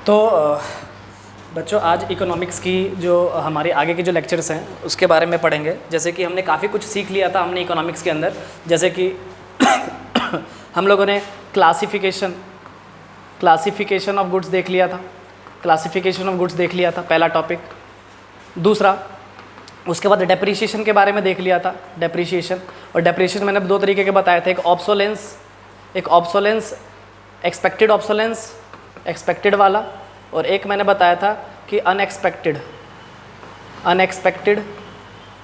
तो बच्चों आज इकोनॉमिक्स की जो हमारे आगे के जो लेक्चर्स हैं उसके बारे में पढ़ेंगे। जैसे कि हमने काफ़ी कुछ सीख लिया था हमने इकोनॉमिक्स के अंदर, जैसे कि हम लोगों ने क्लासिफिकेशन ऑफ गुड्स देख लिया था, क्लासिफिकेशन ऑफ गुड्स देख लिया था पहला टॉपिक। दूसरा उसके बाद डेप्रिसिएशन के बारे में देख लिया था, डेप्रिसिएशन। और डेप्रिसिएशन मैंने दो तरीके के बताए थे, एक ऑब्सोलेंस एक्सपेक्टेड ऑब्सोलेंस एक्सपेक्टेड वाला, और एक मैंने बताया था कि अनएक्सपेक्टेड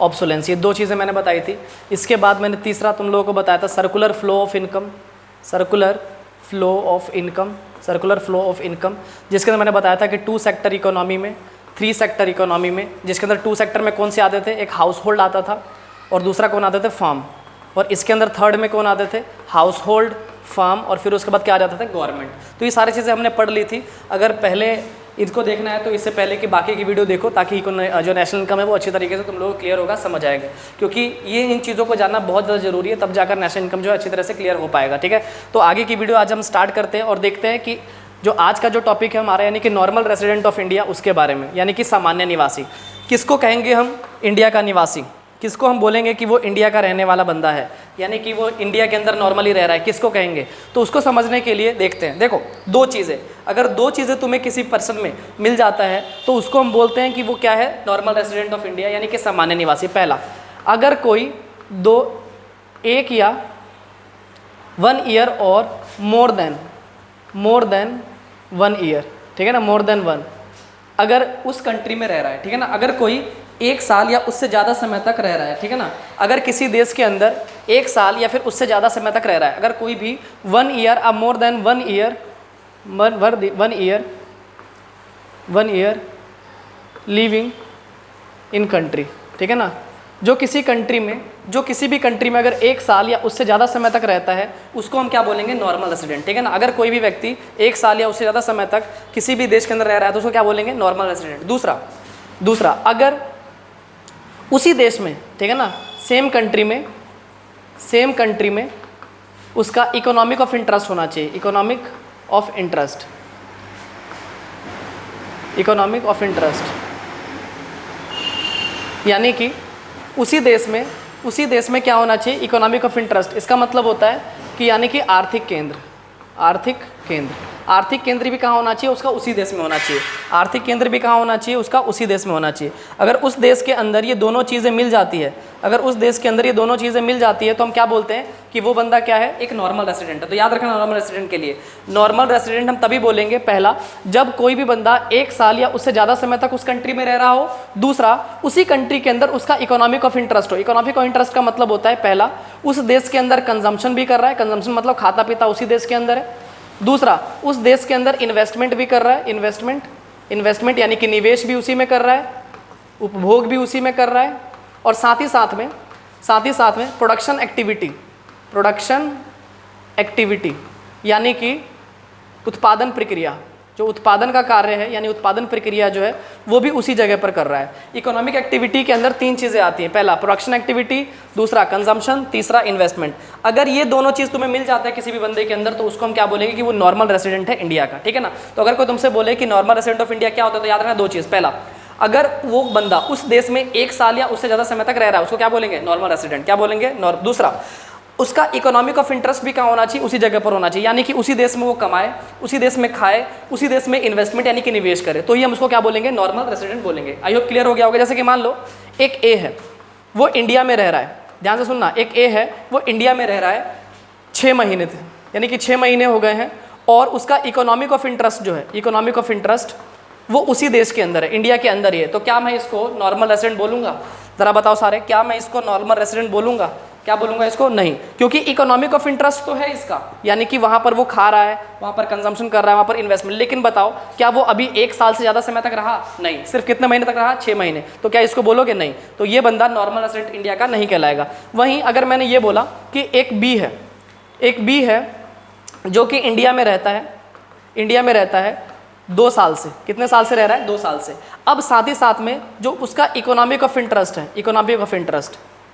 ऑब्सोलेंस। ये दो चीज़ें मैंने बताई थी। इसके बाद मैंने तीसरा तुम लोगों को बताया था सर्कुलर फ्लो ऑफ इनकम, जिसके अंदर मैंने बताया था कि 2 सेक्टर इकोनॉमी में, 3 सेक्टर इकोनॉमी में, जिसके अंदर 2 सेक्टर में कौन से आते थे, एक हाउस होल्ड आता था और दूसरा कौन आते थे, फार्म। और इसके अंदर थर्ड में कौन आते थे, हाउस होल्ड, फार्म, और फिर उसके बाद क्या आ जाता था, गवर्नमेंट। तो ये सारी चीज़ें हमने पढ़ ली थी। अगर पहले इसको देखना है तो इससे पहले कि बाकी की वीडियो देखो, ताकि जो नेशनल इनकम है वो अच्छी तरीके से तुम लोगों को क्लियर होगा, समझ आएगा। क्योंकि ये इन चीज़ों को जानना बहुत ज़्यादा जरूरी है, तब जाकर नेशनल इनकम जो है अच्छी तरह से क्लियर हो पाएगा। ठीक है, तो आगे की वीडियो आज हम स्टार्ट करते हैं और देखते हैं कि जो आज का जो टॉपिक है हमारा, यानी कि नॉर्मल रेसिडेंट ऑफ इंडिया, उसके बारे में, यानी कि सामान्य निवासी। किसको कहेंगे हम इंडिया का निवासी, किसको हम बोलेंगे कि वो इंडिया का रहने वाला बंदा है, यानी कि वो इंडिया के अंदर नॉर्मली रह रहा है, किसको कहेंगे। तो उसको समझने के लिए देखते हैं। देखो, 2 चीज़ें, अगर 2 चीज़ें तुम्हें किसी पर्सन में मिल जाता है तो उसको हम बोलते हैं कि वो क्या है, नॉर्मल रेसिडेंट ऑफ इंडिया, यानी कि सामान्य निवासी। पहला, अगर कोई 1 या 1 ईयर और मोर देन 1 ईयर, ठीक है ना, मोर देन 1, अगर उस कंट्री में रह रहा है, ठीक है ना, अगर कोई 1 साल या उससे ज़्यादा समय तक रह रहा है, ठीक है ना, अगर किसी देश के अंदर 1 साल या फिर उससे ज़्यादा समय तक रह रहा है, अगर कोई भी 1 ईयर और more than 1 year living in country, ठीक है ना, जो किसी भी कंट्री में अगर 1 साल या उससे ज़्यादा समय तक रहता है, उसको हम क्या बोलेंगे, नॉर्मल रेसिडेंट। ठीक है ना, अगर कोई भी व्यक्ति 1 साल या उससे ज़्यादा समय तक किसी भी देश के अंदर रह रहा है तो उसको क्या बोलेंगे, नॉर्मल रेसिडेंट। दूसरा, अगर उसी देश में, ठीक है ना, सेम कंट्री में उसका इकोनॉमिक ऑफ इंटरेस्ट होना चाहिए, इकोनॉमिक ऑफ इंटरेस्ट, यानी कि उसी देश में क्या होना चाहिए, इकोनॉमिक ऑफ इंटरेस्ट। इसका मतलब होता है कि यानी कि आर्थिक केंद्र भी कहाँ होना चाहिए, उसका उसी देश में होना चाहिए। आर्थिक केंद्र भी कहाँ होना चाहिए, उसका उसी देश में होना चाहिए। अगर उस देश के अंदर ये दोनों चीज़ें मिल जाती है, तो हम क्या बोलते हैं कि वो बंदा क्या है, एक नॉर्मल रेसिडेंट है। तो याद रखना, नॉर्मल रेसिडेंट के लिए नॉर्मल रेसिडेंट हम तभी बोलेंगे, पहला, जब कोई भी बंदा 1 साल या उससे ज़्यादा समय तक उस कंट्री में रह रहा हो। दूसरा, उसी कंट्री के अंदर उसका इकोनॉमिक ऑफ इंटरेस्ट हो। इकोनॉमिक ऑफ इंटरेस्ट का मतलब होता है, पहला, उस देश के अंदर कंजम्पशन भी कर रहा है, कंजम्पशन मतलब खाता पीता उसी देश के अंदर है। दूसरा, उस देश के अंदर इन्वेस्टमेंट भी कर रहा है, इन्वेस्टमेंट यानी कि निवेश भी उसी में कर रहा है, उपभोग भी उसी में कर रहा है, और साथ ही साथ में प्रोडक्शन एक्टिविटी यानी कि उत्पादन प्रक्रिया, जो उत्पादन का कार्य है, यानी उत्पादन प्रक्रिया जो है वो भी उसी जगह पर कर रहा है। इकोनॉमिक एक्टिविटी के अंदर 3 चीज़ें आती हैं, पहला प्रोडक्शन एक्टिविटी, दूसरा कंजम्पशन, तीसरा इन्वेस्टमेंट। अगर ये दोनों चीज़ तुम्हें मिल जाता है किसी भी बंदे के अंदर, तो उसको हम क्या बोलेंगे कि वो नॉर्मल रेसिडेंट है इंडिया का। ठीक है ना, तो अगर कोई तुमसे बोले कि नॉर्मल रेसिडेंट ऑफ इंडिया क्या होता है, तो याद रखना 2 चीज़। पहला, अगर वो बंदा उस देश में 1 साल या उससे ज़्यादा समय तक रह रहा है, उसको क्या बोलेंगे, नॉर्मल रेसिडेंट। क्या बोलेंगे, दूसरा, उसका इकोनॉमिक ऑफ इंटरेस्ट भी कहाँ होना चाहिए, उसी जगह पर होना चाहिए, यानी कि उसी देश में वो कमाए, उसी देश में खाए, उसी देश में इन्वेस्टमेंट यानी कि निवेश करे, तो ये हम उसको क्या बोलेंगे, नॉर्मल रेसिडेंट बोलेंगे। आई होप क्लियर हो गया होगा। जैसे कि मान लो एक ए है, वो इंडिया में रह रहा है, ध्यान से सुनना, एक ए है वो इंडिया में रह रहा है 6 महीने थे, यानी कि 6 महीने हो गए हैं, और उसका इकोनॉमिक ऑफ इंटरेस्ट जो है, इकोनॉमिक ऑफ इंटरेस्ट वो उसी देश के अंदर है, इंडिया के अंदर ही है। तो क्या मैं इसको नॉर्मल रेसिडेंट बोलूँगा, ज़रा बताओ सारे, क्या मैं इसको नॉर्मल रेसिडेंट बोलूँगा, क्या बोलूँगा इसको, नहीं, क्योंकि इकोनॉमिक ऑफ इंटरेस्ट तो है इसका, यानी कि वहाँ पर वो खा रहा है, वहाँ पर कंजम्पशन कर रहा है, वहाँ पर इन्वेस्टमेंट। लेकिन बताओ, क्या वो अभी 1 साल से ज़्यादा समय तक रहा, नहीं, सिर्फ कितने महीने तक रहा, 6 महीने। तो क्या इसको बोलोगे, नहीं, तो ये बंदा नॉर्मल रेसिडेंट इंडिया का नहीं कहलाएगा। वहीं अगर मैंने ये बोला कि एक बी है जो कि इंडिया में रहता है 2 साल से, कितने साल से रह रहा है, 2 साल से। अब साथ ही साथ में जो उसका इकोनॉमिक ऑफ इंटरेस्ट है,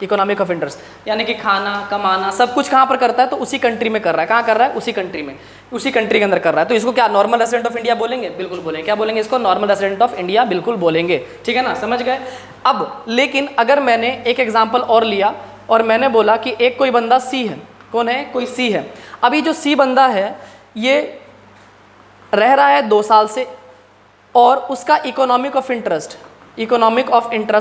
इकोनॉमिक ऑफ इंटरेस्ट यानी कि खाना कमाना सब कुछ कहाँ पर करता है, तो उसी कंट्री में कर रहा है। कहाँ कर रहा है? उसी कंट्री में, उसी कंट्री के अंदर कर रहा है। तो इसको क्या नॉर्मल रेसिडेंट ऑफ इंडिया बोलेंगे? बिल्कुल बोलेंगे। क्या बोलेंगे इसको? नॉर्मल रेसिडेंट ऑफ इंडिया बिल्कुल बोलेंगे। ठीक है ना, समझ गए। अब लेकिन अगर मैंने एक एग्जाम्पल और लिया और मैंने बोला कि एक कोई बंदा सी है, कौन है? कोई सी है। अभी जो सी बंदा है ये रह रहा है 2 साल से और उसका इकोनॉमिक ऑफ इंटरेस्ट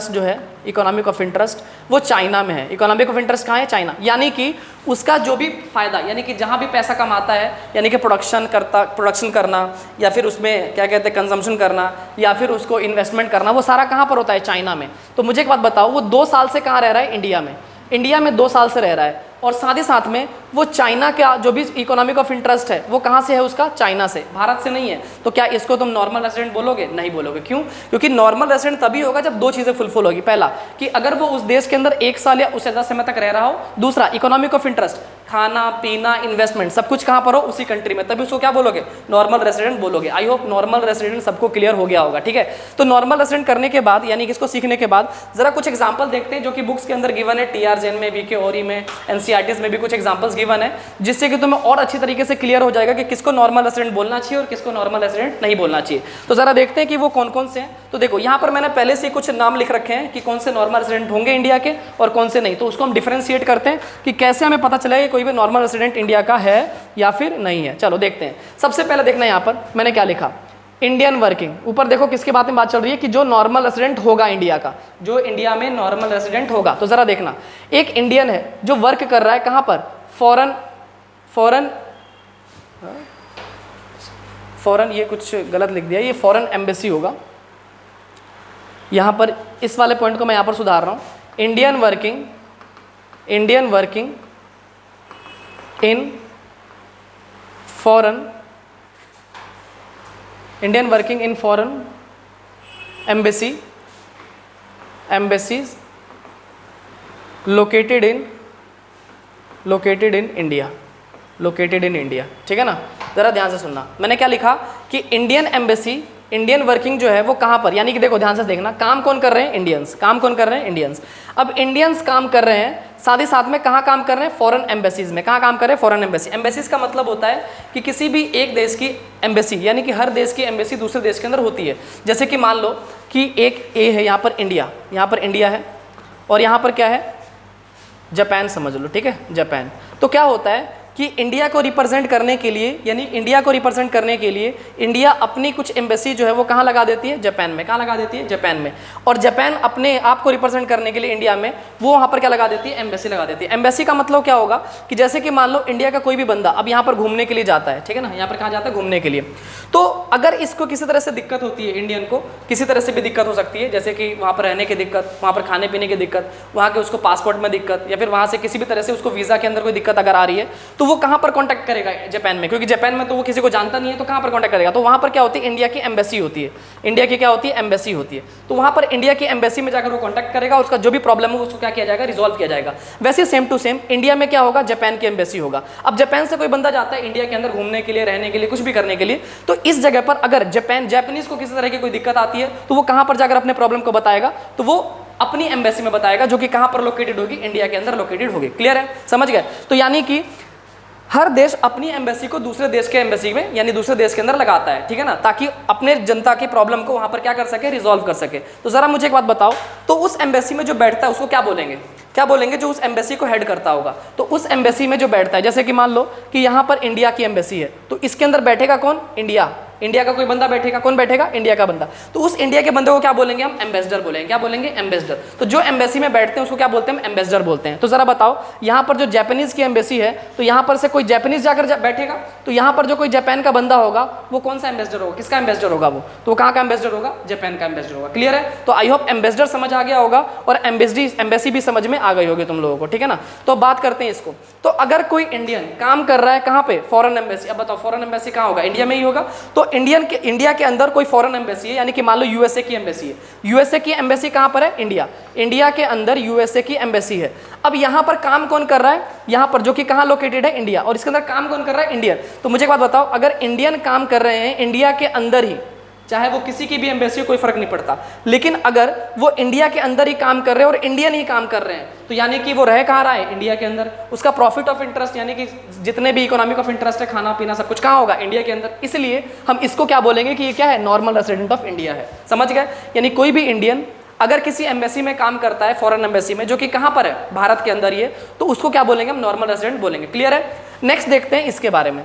जो है, इकोनॉमिक ऑफ इंटरेस्ट वो चाइना में है। इकोनॉमिक ऑफ इंटरेस्ट कहाँ है? चाइना। यानी कि उसका जो भी फायदा, यानी कि जहाँ भी पैसा कमाता है, यानी कि प्रोडक्शन करना या फिर उसमें क्या कहते हैं कंजम्पशन करना या फिर उसको इन्वेस्टमेंट करना, वो सारा कहाँ पर होता है? चाइना में। तो मुझे एक बात बताओ, वो 2 साल से कहाँ रह रहा है? इंडिया में। इंडिया में 2 साल से रह रहा है और साथ ही साथ में वो चाइना का जो भी इकोनॉमिक ऑफ इंटरेस्ट है वो कहाँ से है? उसका चाइना से, भारत से नहीं है। तो क्या इसको तुम नॉर्मल रेसिडेंट बोलोगे? नहीं बोलोगे। क्यों? क्योंकि नॉर्मल रेसिडेंट तभी होगा जब 2 चीज़ें फुलफिल होगी। पहला कि अगर वो उस देश के अंदर 1 साल या उससे ज़्यादा समय तक रह रहा हो। दूसरा इकोनॉमिक ऑफ इंटरेस्ट, खाना पीना इन्वेस्टमेंट सब कुछ कहाँ पर हो? उसी कंट्री में। तभी उसको क्या बोलोगे? नॉर्मल रेसिडेंट बोलोगे। आई होप नॉर्मल रेसिडेंट सबको क्लियर हो गया होगा। ठीक है, तो नॉर्मल रेसिडेंट करने के बाद यानी कि इसको सीखने के बाद जरा कुछ एग्जाम्पल देखते हैं जो कि बुक्स के अंदर गिवन है, TRJN में, VK ORI में, NCERTs में भी कुछ एग्जाम्पल्स गिवन है, जिससे कि तुम्हें और अच्छी तरीके से क्लियर हो जाएगा कि किसको नॉर्मल रेसिडेंट बोलना चाहिए और किसको नॉर्मल रेसिडेंट नहीं बोलना चाहिए। तो जरा देखते हैं कि वो कौन कौन से हैं। तो देखो यहाँ पर मैंने पहले से कुछ नाम लिख रखे हैं कि कौन से नॉर्मल रेसिडेंट होंगे इंडिया के और कौन से नहीं। तो उसको हम डिफरेंशिएट करते हैं कि कैसे हमें पता चलेगा कि कोई भी नॉर्मल रेसिडेंट इंडिया का है या फिर नहीं है। चलो देखते हैं। सबसे पहले देखना यहाँ पर मैंने क्या लिखा, इंडियन वर्किंग। ऊपर देखो किसके बात में बात चल रही है कि जो नॉर्मल रेसिडेंट होगा इंडिया का, जो इंडिया में नॉर्मल रेसिडेंट होगा। तो जरा देखना, एक इंडियन है जो वर्क कर रहा है कहाँ पर? फॉरेन, ये कुछ गलत लिख दिया, ये फॉरेन एम्बेसी होगा। यहाँ पर इस वाले पॉइंट को मैं यहाँ पर सुधार रहा हूँ। Indian working in foreign embassies located in India. ठीक है ना, ज़रा ध्यान से सुनना। मैंने क्या लिखा कि इंडियन वर्किंग जो है वो कहाँ पर, यानी कि देखो ध्यान से देखना, काम कौन कर रहे हैं? इंडियंस। काम कौन कर रहे हैं? इंडियंस। अब इंडियंस काम कर रहे हैं, साथ ही साथ में कहाँ काम कर रहे हैं? फॉरेन एम्बेसीज में। कहाँ काम कर रहे हैं? Foreign embassy. एम्बेसीज का मतलब होता है कि किसी भी एक देश की एम्बेसी, यानी कि हर देश की एम्बेसी दूसरे देश के अंदर होती है। जैसे कि मान लो कि एक ए है, यहाँ पर इंडिया, है और यहाँ पर क्या है? जापान समझ लो। ठीक है, जापान। तो क्या होता है कि इंडिया को रिप्रेजेंट करने के लिए, इंडिया अपनी कुछ एम्बेसी जो है वो कहाँ लगा देती है? जापान में। कहाँ लगा देती है? जापान में। और जापान अपने आप को रिप्रेजेंट करने के लिए इंडिया में वो वहाँ पर क्या लगा देती है? एम्बेसी लगा देती है। एम्बेसी का मतलब क्या होगा कि जैसे कि मान लो इंडिया का कोई भी बंदा अब यहाँ पर घूमने के लिए जाता है, ठीक है ना, यहाँ पर कहाँ जाता है? घूमने के लिए। तो अगर इसको किसी तरह से दिक्कत होती है, इंडियन को किसी तरह से भी दिक्कत हो सकती है, जैसे कि वहाँ पर रहने की दिक्कत, वहाँ पर खाने पीने की दिक्कत, वहाँ के उसको पासपोर्ट में दिक्कत, या फिर वहाँ से किसी भी तरह से उसको वीज़ा के अंदर कोई दिक्कत अगर आ रही है, तो वो कहाँ पर कांटेक्ट करेगा? जापान में। क्योंकि जापान में तो वो किसी को जानता नहीं है, तो कहाँ पर कांटेक्ट करेगा? तो वहाँ पर क्या होती है? इंडिया की एम्बेसी होती है। इंडिया की क्या होती है? एम्बेसी होती है। तो वहाँ पर इंडिया की एम्बेसी में जाकर वो कांटेक्ट करेगा और उसका जो भी प्रॉब्लम हो उसको क्या किया जाएगा? रिजॉल्व किया जाएगा। वैसे सेम टू सेम इंडिया में क्या होगा? जापान की एम्बेसी होगा। अब जापान से कोई बंदा जाता है इंडिया के अंदर घूमने के लिए, रहने के लिए, कुछ भी करने के लिए, तो इस जगह पर अगर जापानीज को किसी तरह की कोई दिक्कत आती है तो वो कहाँ पर जाकर अपने प्रॉब्लम को बताएगा? तो वो अपनी एम्बेसी में बताएगा, जो कि कहाँ पर लोकेटेड होगी? इंडिया के अंदर लोकेटेड होगी। क्लियर है? समझ गए? तो यानी कि हर देश अपनी एम्बेसी को दूसरे देश के एम्बेसी में, यानी दूसरे देश के अंदर लगाता है। ठीक है ना, ताकि अपने जनता की प्रॉब्लम को वहां पर क्या कर सके? रिजॉल्व कर सके। तो जरा मुझे एक बात बताओ, तो उस एम्बेसी में जो बैठता है उसको क्या बोलेंगे? जो उस एम्बेसी को हेड करता होगा। तो उस एम्बेसी में जो बैठता है, जैसे कि मान लो कि यहाँ पर इंडिया की एम्बेसी है, तो इसके अंदर बैठेगा कौन? इंडिया का कोई बंदा बैठेगा। कौन बैठेगा? इंडिया का बंदा। तो उस इंडिया के बंदे को क्या बोलेंगे हम? एम्बेसडर बोलेंगे। क्या बोलेंगे? एम्बेसडर। तो जो एम्बेसी में बैठते हैं उसको क्या बोलते हैं? एम्बेसडर बोलते हैं। तो जरा बताओ, यहाँ पर जो जापानीज की एम्बेसी है, तो यहाँ पर से कोई जापानीज जाकर बैठेगा, तो यहाँ पर जो कोई जापान का बंदा होगा वो कौन सा एम्बेसडर होगा? किसका एम्बेसडर होगा वो? तो कहाँ का एम्बेसडर होगा? जापान का एम्बेसडर होगा। क्लियर है? तो आई होप एम्बेसडर समझ आ गया होगा और एम्बेसी भी समझ में आ गई होगी तुम लोगों को। ठीक है ना, तो बात करते हैं इसको। तो अगर कोई इंडियन काम कर रहा है कहाँ पे? Foreign embassy. अब बताओ फॉरेन एम्बेसी कहाँ होगा? इंडिया में ही होगा। तो इंडिया के अंदर कोई फॉरेन एम्बेसी है, यानी कि मान लो यूएसए की एम्बेसी है। यूएसए की एम्बेसी कहाँ पर है? इंडिया के अंदर यूएसए की एम्बेसी है। अब यहाँ पर काम कौन कर रहा है? यहाँ पर, जो कि कहाँ लोकेटेड है? इंडिया। और इसके अंदर काम कौन कर रहा है? इंडियन। तो मुझे एक बात बताओ, अगर इंडियन काम कर रहे हैं इंडिया के अंदर ही, चाहे वो किसी की भी एम्बेसी हो, कोई फर्क नहीं पड़ता। लेकिन अगर वो इंडिया के अंदर ही काम कर रहे हैं और इंडियन ही काम कर रहे हैं, तो यानी कि वो रह कहाँ रहा है, इंडिया के अंदर। उसका प्रॉफिट ऑफ इंटरेस्ट यानी कि जितने भी इकोनॉमिक ऑफ इंटरेस्ट है, खाना पीना सब कुछ कहाँ होगा, इंडिया के अंदर। इसलिए हम इसको क्या बोलेंगे कि ये क्या है, नॉर्मल रेसिडेंट ऑफ इंडिया है। समझ गए? यानी कोई भी इंडियन अगर किसी एम्बेसी में काम करता है, फॉरेन एम्बेसी में, जो कि कहाँ पर है, भारत के अंदर ही है, तो उसको क्या बोलेंगे हम, नॉर्मल रेसिडेंट बोलेंगे। क्लियर है? नेक्स्ट देखते हैं इसके बारे में,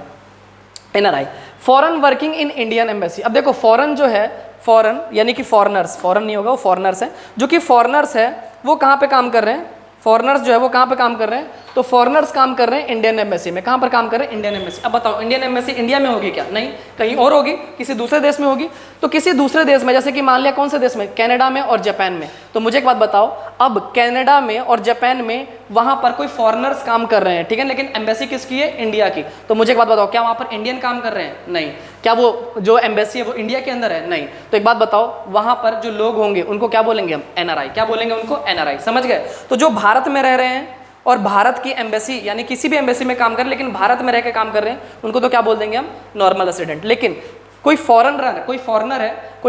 NRI, foreign working in Indian embassy. अब देखो फॉरेन जो है, फॉरेन यानी कि फॉरेनर्स, फॉरेन नहीं होगा, वो फॉरेनर्स हैं, जो कि फॉरेनर्स है वो कहाँ पे काम कर रहे हैं, फॉरेनर्स जो है वो कहाँ पे काम कर रहे हैं, तो फॉरेनर्स काम कर रहे हैं इंडियन एम्बेसी में। कहाँ पर काम कर रहे हैं, इंडियन एम्बेसी। अब बताओ इंडियन एम्बेसी इंडिया में होगी क्या, नहीं, कहीं और होगी, किसी दूसरे देश में होगी। तो किसी दूसरे देश में, जैसे कि मान लिया कौन से देश में, कनाडा में और जापान में। तो मुझे एक बात बताओ, अब कनाडा में और जापान में वहाँ पर कोई फॉरेनर्स काम कर रहे हैं, ठीक है, लेकिन एम्बेसी किसकी है, इंडिया की। तो मुझे एक बात बताओ, क्या वहाँ पर इंडियन काम कर रहे हैं, नहीं। क्या वो जो एम्बेसी है वो इंडिया के अंदर है, नहीं। तो एक बात बताओ, वहाँ पर जो लोग होंगे उनको क्या बोलेंगे हम, एनआरआई। क्या बोलेंगे उनको, एनआरआई। समझ गए? तो जो भारत में रह रहे हैं और भारत की एम्बेसी यानी किसी भी एम्बेसी में काम कर, लेकिन भारत में रह के काम कर रहे हैं, उनको तो क्या बोल देंगे हम, नॉर्मल रेसिडेंट। लेकिन कोई फॉरेनर है, कोई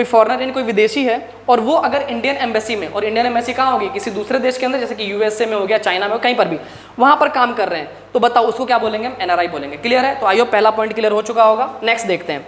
फॉरेनर यानी कोई विदेशी है, और वो अगर इंडियन एम्बेसी में, और इंडियन एम्बेसी कहाँ होगी, किसी दूसरे देश के अंदर, जैसे कि यूएसए में हो गया, चाइना में हो, कहीं पर भी वहाँ पर काम कर रहे हैं, तो बताओ उसको क्या बोलेंगे हम, एनआरआई बोलेंगे। क्लियर है? तो आइए पहला पॉइंट क्लियर हो चुका होगा। नेक्स्ट देखते हैं,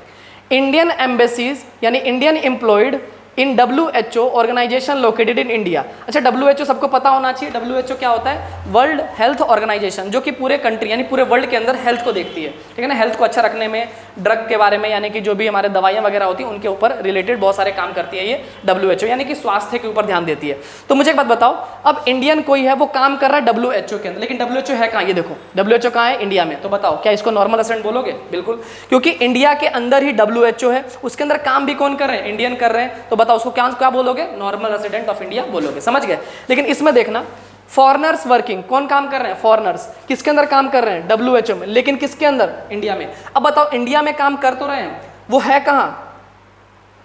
इंडियन एम्बेसीज यानी Indian employed in WHO organisation located in India. अच्छा, WHO सबको पता होना चाहिए। WHO क्या होता है, वर्ल्ड हेल्थ ऑर्गेनाइजेशन, जो कि पूरे कंट्री यानी पूरे वर्ल्ड के अंदर हेल्थ को देखती है, ठीक है ना, हेल्थ को अच्छा रखने में, ड्रग के बारे में, यानी कि जो भी हमारे दवाइयाँ वगैरह होती हैं उनके ऊपर रिलेटेड बहुत सारे काम करती है ये WHO, यानी कि स्वास्थ्य के ऊपर ध्यान देती है। तो मुझे एक बात बताओ, अब इंडियन कोई है वो काम कर रहा है WHO के अंदर, लेकिन WHO है कहाँ, ये देखो WHO कहाँ है, इंडिया में। तो बताओ क्या इसको नॉर्मल रेसिडेंट बोलोगे? बिल्कुल, क्योंकि इंडिया के अंदर ही WHO है, उसके अंदर काम भी कौन कर रहे हैं, इंडियन कर रहे हैं। तो बताओ उसको क्या बोलोगे, नॉर्मल रेसिडेंट ऑफ इंडिया बोलोगे। समझ गए? लेकिन इसमें देखना, फॉरेनर्स वर्किंग, कौन काम कर रहे हैं, फॉरेनर्स, किसके अंदर काम कर रहे हैं, WHO में, लेकिन किसके अंदर, इंडिया में। अब बताओ इंडिया में काम कर तो रहे हैं, वो है कहाँ,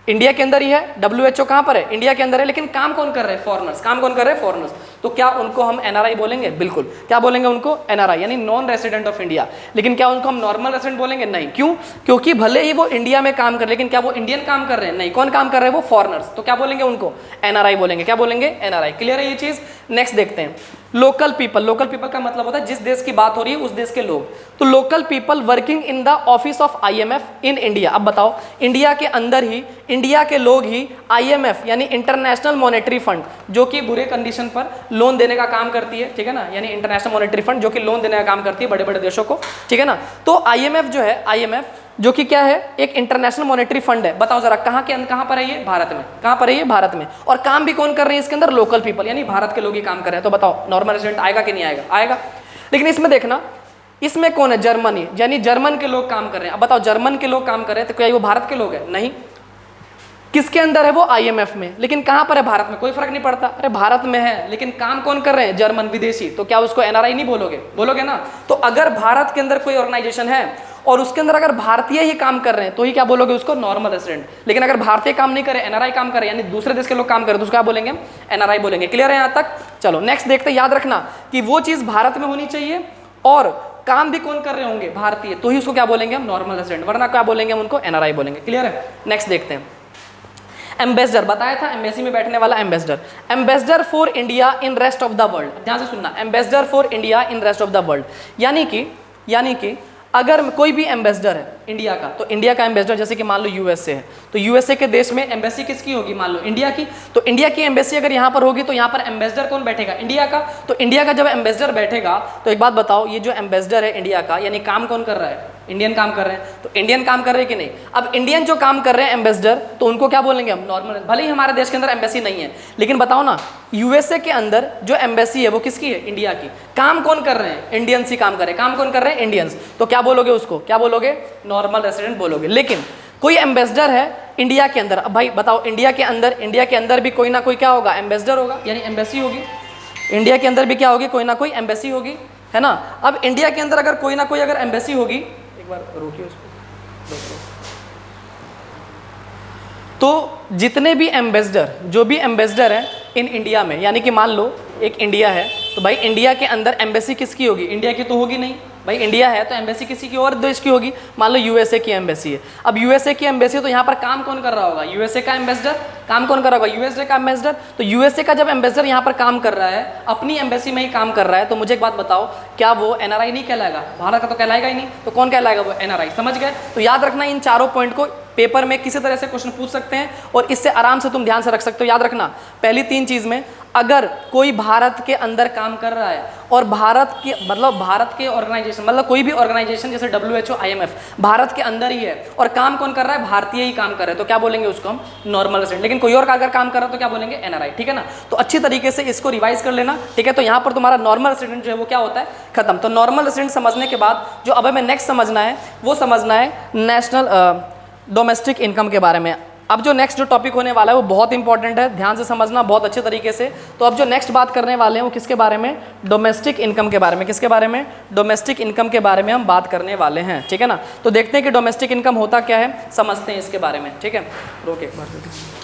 इंडिया के अंदर ही है। WHO कहाँ पर है, इंडिया के अंदर है, लेकिन काम कौन कर रहे हैं, फॉरेनर्स। काम कौन कर रहे हैं, फॉरेनर्स। तो क्या उनको हम एनआरआई बोलेंगे? बिल्कुल। क्या बोलेंगे उनको, एनआरआई, यानी नॉन रेसिडेंट ऑफ इंडिया। लेकिन क्या उनको हम नॉर्मल रेसिडेंट बोलेंगे? नहीं। क्यों? क्योंकि भले ही वो इंडिया में काम कर, लेकिन क्या वो इंडियन काम कर रहे हैं? नहीं। कौन काम कर रहे हैं, वो फॉरेनर्स। तो क्या बोलेंगे उनको, एनआरआई बोलेंगे। क्या बोलेंगे, एनआरआई। क्लियर है ये चीज? नेक्स्ट देखते हैं, लोकल पीपल। लोकल पीपल का मतलब होता है जिस देश की बात हो रही है उस देश के लोग। तो local people working in the office of IMF in India. अब बताओ इंडिया के अंदर ही इंडिया के लोग ही IMF यानी इंटरनेशनल मॉनेटरी फंड, जो कि बुरे कंडीशन पर लोन देने का काम करती है, ठीक है ना, यानी इंटरनेशनल मॉनेटरी फंड जो कि लोन देने का काम करती है बड़े बड़े देशों को, ठीक है ना। तो IMF जो है, IMF जो कि क्या है, एक इंटरनेशनल मॉनेटरी फंड है। बताओ जरा कहाँ पर है ये, भारत में। कहाँ पर है ये, भारत में। और काम भी कौन कर रहे हैं इसके अंदर, लोकल पीपल, यानी भारत के लोग ही काम कर रहे हैं। तो बताओ नॉर्मल रेसिडेंट आएगा कि नहीं आएगा, आएगा। लेकिन इसमें देखना, इसमें कौन है, जर्मनी, यानी जर्मन के लोग काम कर रहे हैं। अब बताओ जर्मन के लोग काम कर रहे हैं, तो क्या वो भारत के लोग हैं? नहीं। किसके अंदर है वो, IMF में, लेकिन कहाँ पर है, भारत में। कोई फर्क नहीं पड़ता, अरे भारत में है, लेकिन काम कौन कर रहे हैं, जर्मन, विदेशी। तो क्या उसको एनआरआई नहीं बोलोगे, बोलोगे ना। तो अगर भारत के अंदर कोई ऑर्गेनाइजेशन है और उसके अंदर अगर भारतीय ही काम कर रहे हैं, तो ही क्या बोलोगे उसको, नॉर्मल रेसिडेंट। लेकिन अगर भारतीय काम नहीं करे, एनआरआई काम करे, यानी दूसरे देश के लोग काम करे, तो उसको क्या बोलेंगे, एनआरआई बोलेंगे। क्लियर है यहाँ तक? चलो नेक्स्ट देखते हैं। याद रखना कि वो चीज भारत में होनी चाहिए और काम भी कौन कर रहे होंगे, भारतीय, तो ही उसको क्या बोलेंगे हम, नॉर्मल रेसिडेंट। वरना क्या बोलेंगे हम उनको, एनआरआई बोलेंगे। क्लियर है? नेक्स्ट देखते हैं, एम्बेसडर। बताया था एम्बेसी में बैठने वाला ambassador. Ambassador for India in rest of the world. ध्यान से सुनना, ambassador for India in rest of the world, यानी कि अगर कोई भी एम्बेसडर है इंडिया का, तो इंडिया का एम्बेसडर जैसे कि मान लो यूएसए है, तो यूएसए के देश में एम्बेसी किसकी होगी, मान लो इंडिया की। तो इंडिया की एम्बेसी अगर यहाँ पर होगी, तो यहाँ पर एम्बेसडर कौन बैठेगा, इंडिया का। तो इंडिया का जब एम्बेसडर बैठेगा, तो एक बात बताओ, ये जो एम्बेसडर है इंडिया का, यानी काम कौन कर रहा है, इंडियन काम कर रहे हैं। तो इंडियन काम कर रहे हैं कि नहीं। अब इंडियन जो काम कर रहे हैं एम्बेसडर, तो उनको क्या बोलेंगे हम, नॉर्मल। भले ही हमारे देश के अंदर एम्बेसी नहीं है, लेकिन बताओ ना, यूएसए के अंदर जो एम्बेसी है वो किसकी है, इंडिया की। काम कौन कर रहे हैं, इंडियंस ही काम कर रहे हैं। काम कौन कर रहे हैं, इंडियंस। तो क्या बोलोगे उसको, क्या बोलोगे, नॉर्मल रेसिडेंट बोलोगे। लेकिन कोई एम्बेसडर है इंडिया के अंदर, अब भाई बताओ, इंडिया के अंदर भी कोई ना कोई क्या होगा, एम्बेसडर होगा, यानी एम्बेसी होगी। इंडिया के अंदर भी क्या होगी, कोई ना कोई एम्बेसी होगी, है ना। अब इंडिया के अंदर अगर कोई ना कोई अगर एम्बेसी होगी, एक बार रोकिए उसको, तो जितने भी एम्बेसडर, जो भी एम्बेसडर है इन इंडिया में, यानी कि मान लो एक इंडिया है, तो भाई इंडिया के अंदर एम्बेसी किसकी होगी, इंडिया की तो होगी नहीं, भाई इंडिया है तो एम्बेसी किसी की और देश की होगी, मान लो यूएसए की एम्बेसी है। अब यूएसए की एम्बेसी है तो यहाँ पर काम कौन कर रहा होगा, यूएसए का एम्बेसडर काम कौन कर रहा होगा, यूएसए का एम्बेसडर। तो यूएसए का जब एम्बेसडर यहाँ पर काम कर रहा है, अपनी एम्बेसी में ही काम कर रहा है, तो मुझे एक बात बताओ, क्या वो एनआरआई नहीं कहलाएगा, भारत का तो कहलाएगा ही नहीं, तो कौन कहलाएगा, वो एनआरआई। समझ गए। तो याद रखना इन चारों पॉइंट को, पेपर में किसी तरह से क्वेश्चन पूछ सकते हैं और इससे आराम से तुम ध्यान से रख सकते हो। याद रखना पहली 3 चीज में, अगर कोई भारत के अंदर काम कर रहा है और भारत के ऑर्गेनाइजेशन, मतलब कोई भी ऑर्गेनाइजेशन जैसे WHO, IMF भारत के अंदर ही है और काम कौन कर रहा है, भारतीय ही काम कर रहे हैं, तो क्या बोलेंगे उसको हम, नॉर्मल रेसिडेंट। लेकिन कोई और अगर काम कर रहा है तो क्या बोलेंगे, एनआरआई। ठीक है ना। तो अच्छी तरीके से इसको रिवाइज कर लेना। ठीक है। तो यहाँ पर तुम्हारा नॉर्मल रेसिडेंट जो है वो क्या होता है, खत्म। तो नॉर्मल रेसिडेंट समझने के बाद जो अब हमें नेक्स्ट समझना है वो समझना है नेशनल डोमेस्टिक इनकम के बारे में। अब जो नेक्स्ट जो टॉपिक होने वाला है वो बहुत इंपॉर्टेंट है, ध्यान से समझना बहुत अच्छे तरीके से। तो अब जो नेक्स्ट बात करने वाले हैं वो किसके बारे में, डोमेस्टिक इनकम के बारे में। किसके बारे में, डोमेस्टिक इनकम के बारे में हम बात करने वाले हैं। ठीक है ना। तो देखते हैं कि डोमेस्टिक इनकम होता क्या है, समझते हैं इसके बारे में। ठीक है। रोक एक बार।